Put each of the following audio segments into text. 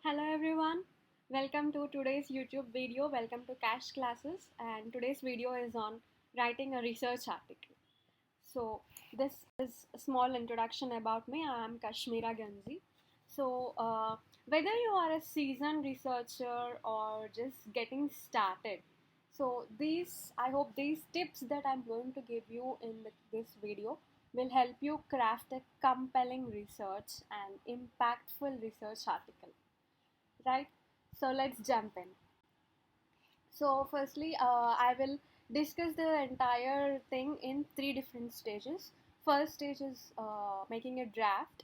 Hello everyone, welcome to today's YouTube video. Welcome to Cash Classes, and today's video is on writing a research article. So, this is a small introduction about me. I am Kashmira Ganzi. Whether you are a seasoned researcher or just getting started, I hope these tips that I'm going to give you in this video will help you craft a compelling research and impactful research article, right? So let's jump in. So firstly, I will discuss the entire thing in three different stages. First stage is making a draft.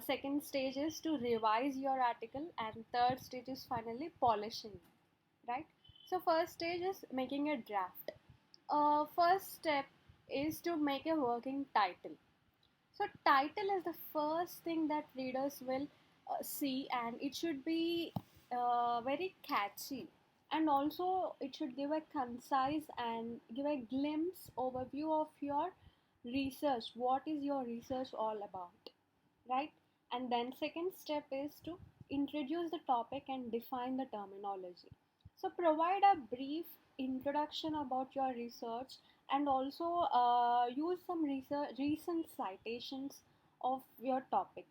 Second stage is to revise your article, and third stage is finally polishing, right? So first stage is making a draft. First step is to make a working title. So title is the first thing that readers will see, and it should be very catchy, and also it should give a concise and give a glimpse overview of your research. What is your research all about, right? And then second step is to introduce the topic and define the terminology. So provide a brief introduction about your research, and also use some recent citations of your topic,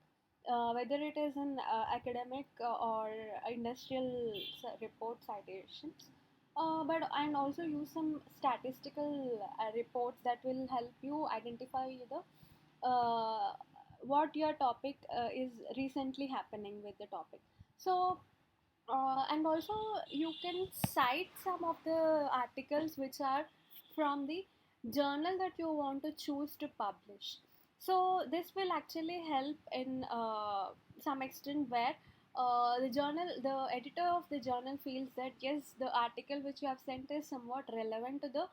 whether it is in academic or industrial report citations, but and also use some statistical reports that will help you identify the what your topic is recently happening with the topic. So and also you can cite some of the articles which are from the journal that you want to choose to publish. So this will actually help in some extent where the editor of the journal feels that yes, the article which you have sent is somewhat relevant to the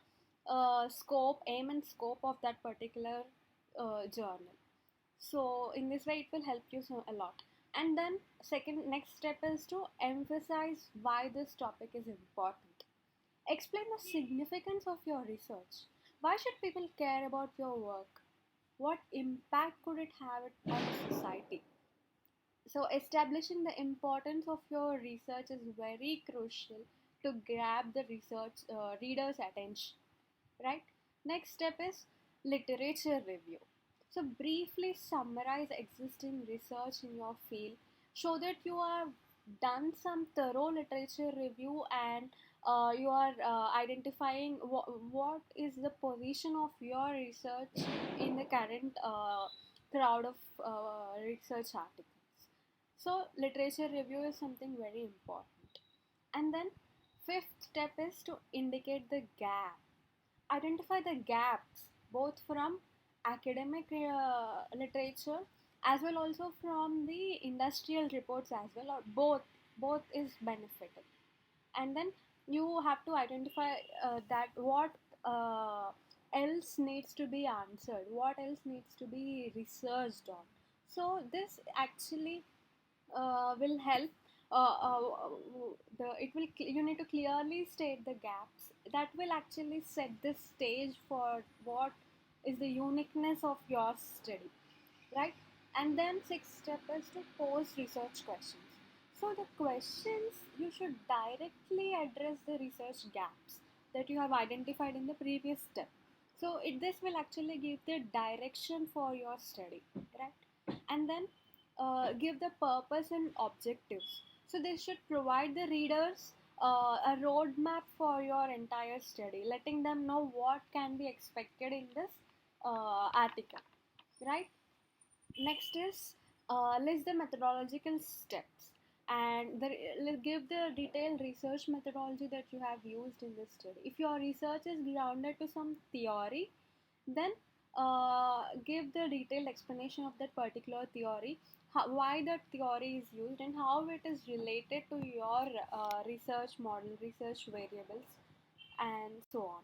aim and scope of that particular journal. So in this way it will help you a lot. And then second next step is to emphasize why this topic is important. Explain the significance of your research. Why should people care about your work? What impact could it have on society? So establishing the importance of your research is very crucial to grab the research reader's attention, right? Next step is literature review. So briefly summarize existing research in your field. Show that you have done some thorough literature review, and you are identifying what is the position of your research in the current crowd of research articles. So literature review is something very important. And then fifth step is to indicate the gap. Identify the gaps both from academic literature as well also from the industrial reports as well, or both is benefited. And then you have to identify that what else needs to be answered, what else needs to be researched on. So this actually will help. You need to clearly state the gaps that will actually set the stage for what is the uniqueness of your study, right? And then sixth step is to pose research questions. So the questions, you should directly address the research gaps that you have identified in the previous step. So this will actually give the direction for your study, right? And then give the purpose and objectives. So they should provide the readers a roadmap for your entire study, letting them know what can be expected in this article, right? Next is list the methodological steps, and give the detailed research methodology that you have used in this study. If your research is grounded to some theory, then give the detailed explanation of that particular theory, why that theory is used, and how it is related to your research model, research variables, and so on.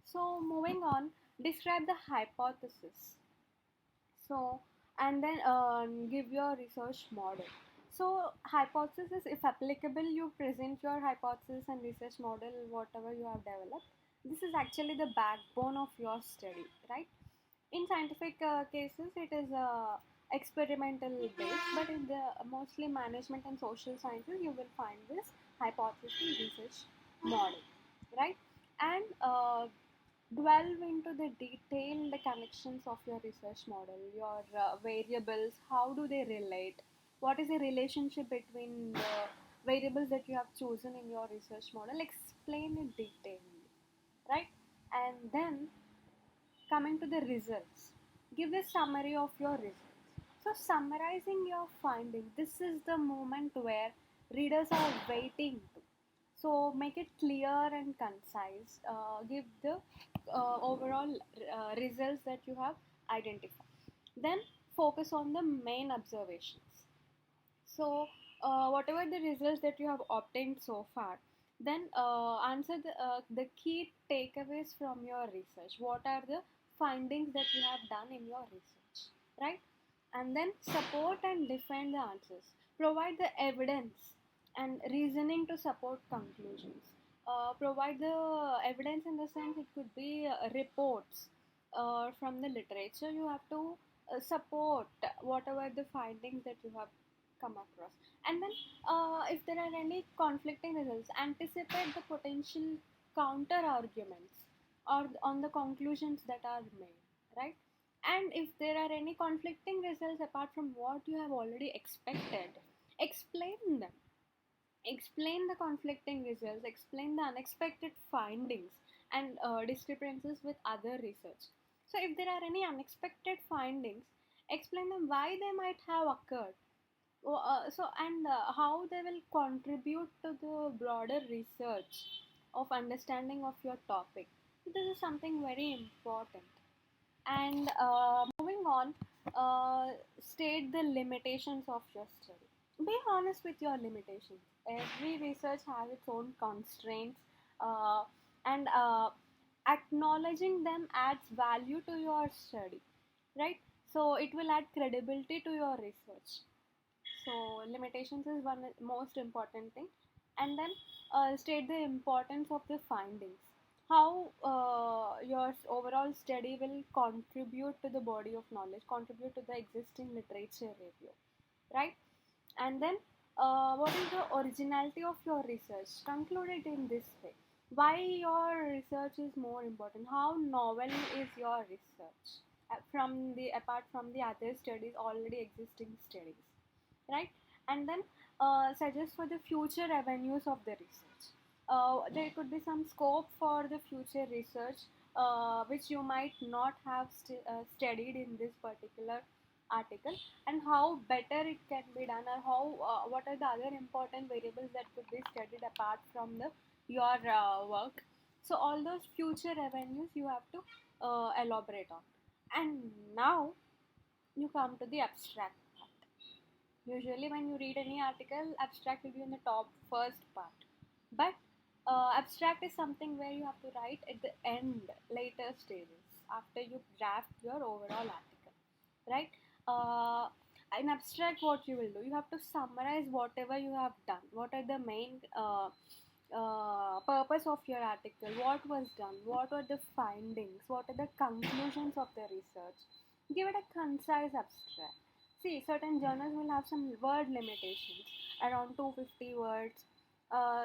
So moving on, describe the hypothesis. So and then give your research model. So hypothesis, if applicable, you present your hypothesis and research model, whatever you have developed. This is actually the backbone of your study, right? In scientific cases, it is experimental based, but in the mostly management and social sciences, you will find this hypothesis research model, right? And delve into the detailed connections of your research model, your variables, how do they relate, what is the relationship between the variables that you have chosen in your research model, explain it detailedly, right? And then coming to the results, give a summary of your results. So summarizing your findings, this is the moment where readers are waiting to. So make it clear and concise. Give the overall results that you have identified. Then focus on the main observations. So, whatever the results that you have obtained so far, then answer the key takeaways from your research. What are the findings that you have done in your research, right? And then support and defend the answers. Provide the evidence and reasoning to support conclusions. Provide the evidence in the sense it could be reports from the literature. You have to support whatever the findings that you have come across. And then if there are any conflicting results, anticipate the potential counter arguments or on the conclusions that are made, right? And if there are any conflicting results apart from what you have already expected, explain them. Explain the conflicting results, explain the unexpected findings and discrepancies with other research. So if there are any unexpected findings, explain them why they might have occurred. How they will contribute to the broader research of understanding of your topic. This is something very important. And moving on, state the limitations of your study. Be honest with your limitations. Every research has its own constraints, uh, and acknowledging them adds value to your study, right? So it will add credibility to your research. So limitations is one most important thing. And then state the importance of the findings, how your overall study will contribute to the body of knowledge, contribute to the existing literature review, right? And then what is the originality of your research, conclude it in this way, why your research is more important, how novel is your research from the apart from the other studies, already existing studies, right? And then suggest for the future avenues of the research. There could be some scope for the future research which you might not have studied in this particular article, and how better it can be done, or how what are the other important variables that could be studied apart from the your work. So all those future avenues you have to elaborate on. And now you come to the abstract part. Usually, when you read any article, abstract will be in the top first part. But abstract is something where you have to write at the end, later stages, after you draft your overall article, right? Uh, in abstract, what you will do, you have to summarize whatever you have done. What are the main purpose of your article? What was done? What were the findings? What are the conclusions of the research? Give it a concise abstract. See, certain journals will have some word limitations, around 250 words,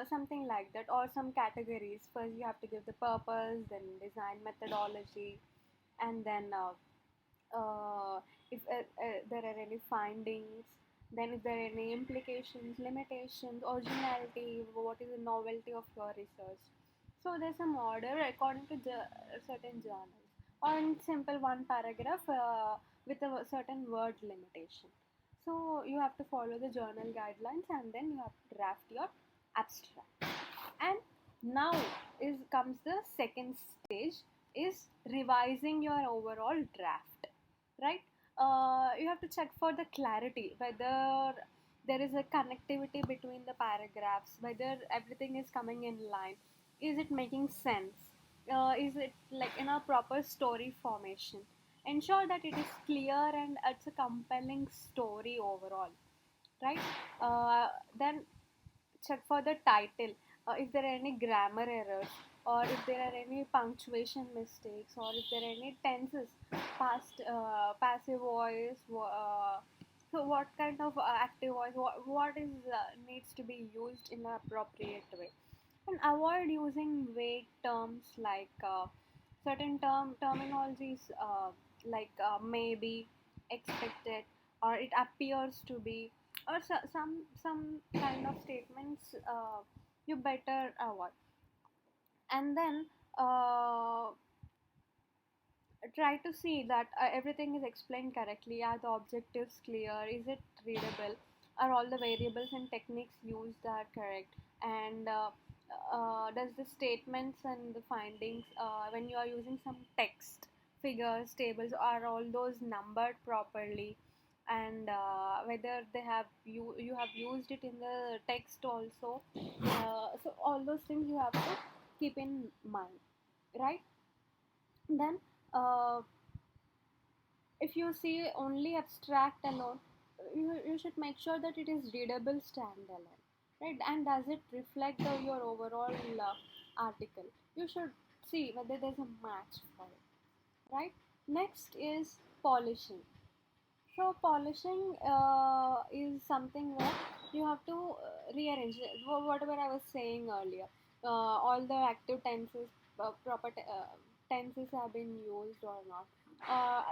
something like that, or some categories. First, you have to give the purpose, then design methodology, and then if there are any findings, then if there are any implications, limitations, originality, what is the novelty of your research. So there's some order according to certain journals, or in simple one paragraph with a certain word limitation. So you have to follow the journal guidelines, and then you have to draft your abstract. And now is comes the second stage, is revising your overall draft, right? You have to check for the clarity, whether there is a connectivity between the paragraphs, whether everything is coming in line, is it making sense, is it like in a proper story formation. Ensure that it is clear and it's a compelling story overall, right? Then check for the title, if there are any grammar errors, or if there are any punctuation mistakes, or if there are any tenses, past, passive voice, so what kind of active voice, what is needs to be used in an appropriate way. And avoid using vague terms like certain terminologies, like maybe, expected, or it appears to be, or some kind of statements you better avoid. And then uh, try to see that everything is explained correctly. Are the objectives clear? Is it readable? Are all the variables and techniques used are correct? And does the statements and the findings, when you are using some text, figures, tables, are all those numbered properly? And whether they have you have used it in the text also. So all those things you have to keep in mind, right? Then uh, if you see only abstract alone, you should make sure that it is readable standalone, right? And does it reflect your overall article? You should see whether there's a match for it, right? Next is polishing. So polishing is something where you have to rearrange whatever I was saying earlier. All the active tenses, proper tenses have been used or not.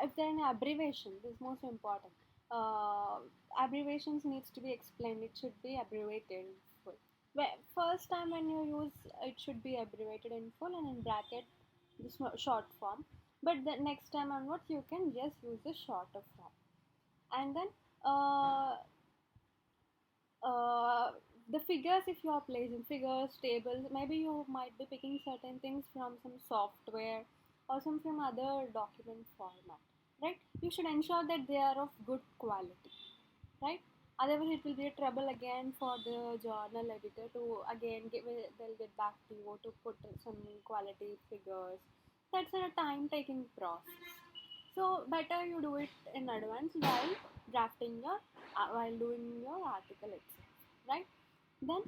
If there are any abbreviation, this is most important. Uh, Abbreviations needs to be explained. It should be abbreviated in full. First time when you use, it should be abbreviated in full and in bracket the short form. But the next time onwards, you can just use the shorter form. And then uh, uh, the figures, if you are placing figures, tables, maybe you might be picking certain things from some software or some from other document format, right? You should ensure that they are of good quality, right? Otherwise it will be a trouble again for the journal editor to again they'll get back to you to put some quality figures. That's a time taking process. So better you do it in advance while drafting your while doing your article itself, right? Then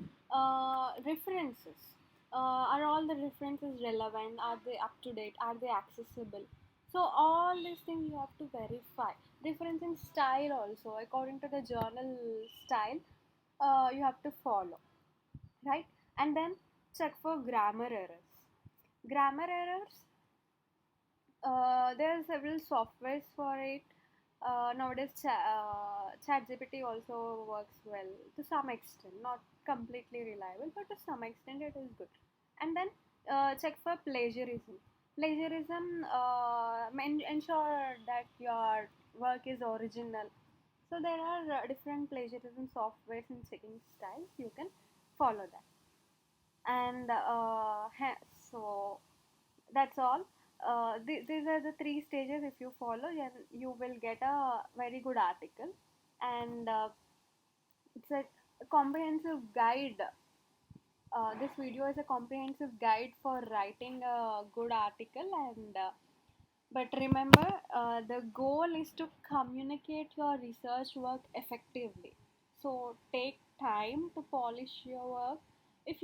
references. Are all the references relevant? Are they up to date? Are they accessible? So all these things you have to verify. Referencing style also, according to the journal style, you have to follow, right? And then check for grammar errors. Grammar errors, there are several softwares for it. Nowadays, ChatGPT also works well to some extent, not completely reliable, but to some extent it is good. And then check for plagiarism. Plagiarism, ensure that your work is original. So there are different plagiarism softwares and checking styles. You can follow that. And so that's all. These are the three stages. If you follow, then you will get a very good article. And it's a comprehensive guide. This video is a comprehensive guide for writing a good article. And but remember, the goal is to communicate your research work effectively. So take time to polish your work. If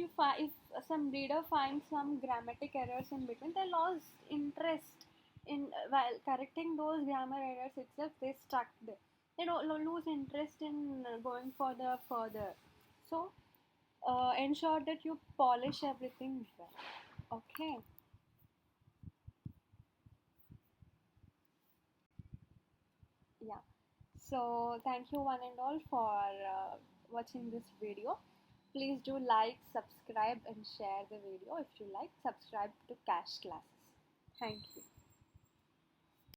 some reader finds some grammatic errors in between, they lost interest in while correcting those grammar errors itself. They stuck there. They don't lose interest in going further. So ensure that you polish everything well. Okay. Yeah. So thank you one and all for watching this video. Please do like, subscribe and share the video if you like. Subscribe to Cash Classes. Thank you.